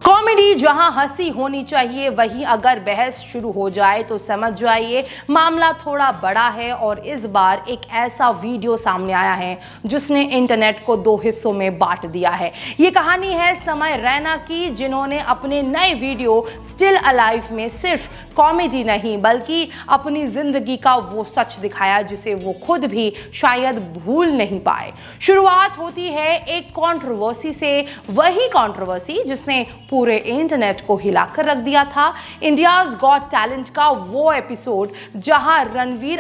Comedy जहां हंसी होनी चाहिए, वहीं अगर बहस शुरू हो जाए तो समझ जाइए मामला थोड़ा बड़ा है। और इस बार एक ऐसा वीडियो सामने आया है जिसने इंटरनेट को दो हिस्सों में बांट दिया है। ये कहानी है समय रैना की, जिन्होंने अपने नए वीडियो स्टिल अलाइव में सिर्फ कॉमेडी नहीं बल्कि अपनी जिंदगी का वो सच दिखाया जिसे वो खुद भी शायद भूल नहीं पाए। शुरुआत होती है एक कंट्रोवर्सी से, वही कंट्रोवर्सी जिसने पूरे इंटरनेट को हिलाकर रख दिया था। इंडियाज गॉट टैलेंट का वो एपिसोड जहां रणवीर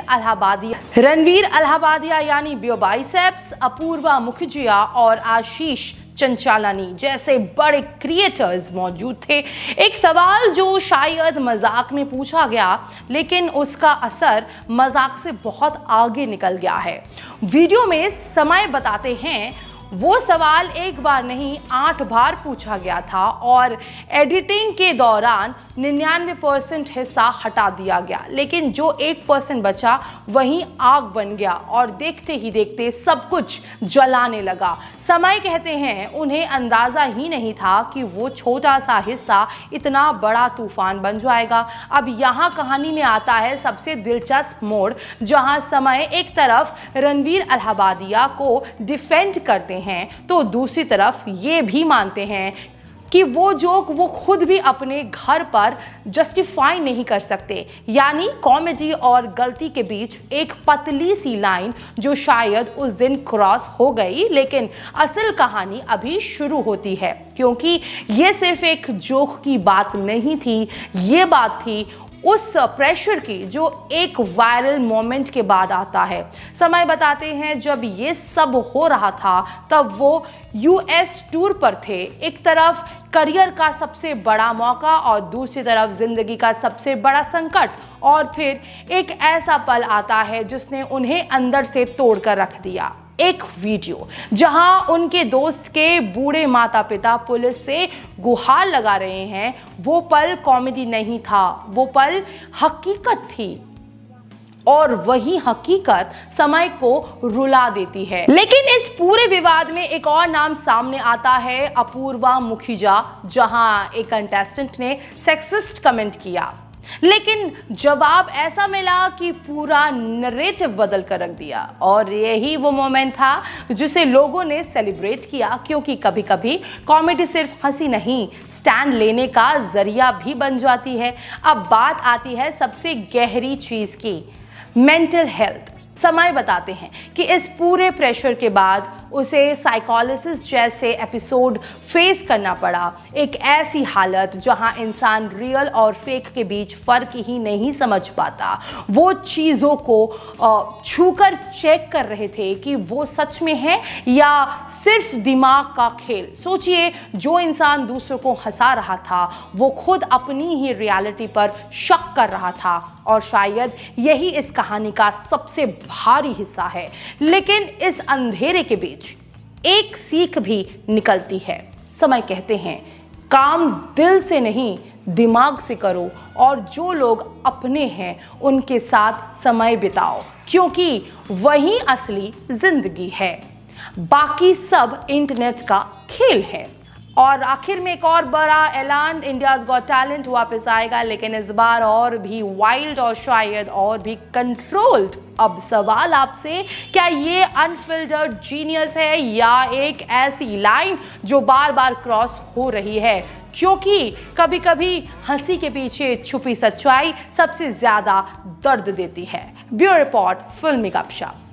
अलाहाबादिया यानी बाइसेप्स, अपूर्वा मुखर्जिया और आशीष चंचलानी जैसे बड़े क्रिएटर्स मौजूद थे। एक सवाल जो शायद मजाक में पूछा गया, लेकिन उसका असर मजाक से बहुत आगे निकल गया है। वीडियो में समय बताते हैं वो सवाल एक बार नहीं 8 बार पूछा गया था और एडिटिंग के दौरान 99% हिस्सा हटा दिया गया, लेकिन जो 1% बचा वहीं आग बन गया और देखते ही देखते सब कुछ जलाने लगा। समय कहते हैं उन्हें अंदाज़ा ही नहीं था कि वो छोटा सा हिस्सा इतना बड़ा तूफान बन जाएगा। अब यहाँ कहानी में आता है सबसे दिलचस्प मोड़, जहाँ समय एक तरफ रणवीर अलाहाबादिया को डिफेंड करते हैं तो दूसरी तरफ ये भी मानते हैं कि वो जोक वो खुद भी अपने घर पर जस्टिफाई नहीं कर सकते। यानी कॉमेडी और गलती के बीच एक पतली सी लाइन जो शायद उस दिन क्रॉस हो गई, लेकिन असल कहानी अभी शुरू होती है, क्योंकि ये सिर्फ एक जोक की बात नहीं थी, ये बात थी उस प्रेशर की जो एक वायरल मोमेंट के बाद आता है। समय बताते हैं जब ये सब हो रहा था तब वो यूएस टूर पर थे। एक तरफ करियर का सबसे बड़ा मौका और दूसरी तरफ जिंदगी का सबसे बड़ा संकट, और फिर एक ऐसा पल आता है जिसने उन्हें अंदर से तोड़कर रख दिया। एक वीडियो जहां उनके दोस्त के बूढ़े माता पिता पुलिस से गुहार लगा रहे हैं, वो पल कॉमेडी नहीं था, वो पल हकीकत थी। और वही हकीकत समय को रुला देती है। लेकिन इस पूरे विवाद में एक और नाम सामने आता है, अपूर्वा मुखर्जिया, जहां एक कंटेस्टेंट ने सेक्सिस्ट कमेंट किया, लेकिन जवाब ऐसा मिला कि पूरा नरेटिव बदल कर रख दिया। और यही वो मोमेंट था जिसे लोगों ने सेलिब्रेट किया, क्योंकि कभी कभी कॉमेडी सिर्फ हंसी नहीं, स्टैंड लेने का जरिया भी बन जाती है। अब बात आती है सबसे गहरी चीज की, मेंटल हेल्थ। समय बताते हैं कि इस पूरे प्रेशर के बाद उसे साइकोलॉजिस्ट जैसे एपिसोड फेस करना पड़ा। एक ऐसी हालत जहां इंसान रियल और फेक के बीच फर्क ही नहीं समझ पाता। वो चीज़ों को छूकर चेक कर रहे थे कि वो सच में है या सिर्फ दिमाग का खेल। सोचिए, जो इंसान दूसरों को हंसा रहा था वो खुद अपनी ही रियलिटी पर शक कर रहा था, और शायद यही इस कहानी का सबसे भारी हिस्सा है। लेकिन इस अंधेरे के बीच एक सीख भी निकलती है। समय कहते हैं काम दिल से नहीं दिमाग से करो, और जो लोग अपने हैं उनके साथ समय बिताओ, क्योंकि वही असली जिंदगी है, बाकी सब इंटरनेट का खेल है। और आखिर में एक और बड़ा ऐलान, इंडियाज गॉट टैलेंट वापस आएगा, लेकिन इस बार और भी वाइल्ड और शायद और भी कंट्रोल्ड। अब सवाल आपसे, क्या ये अनफिल्टर्ड जीनियस है या एक ऐसी लाइन जो बार बार क्रॉस हो रही है? क्योंकि कभी कभी हंसी के पीछे छुपी सच्चाई सबसे ज्यादा दर्द देती है। ब्यूरो रिपोर्ट, फिल्मी गपशप।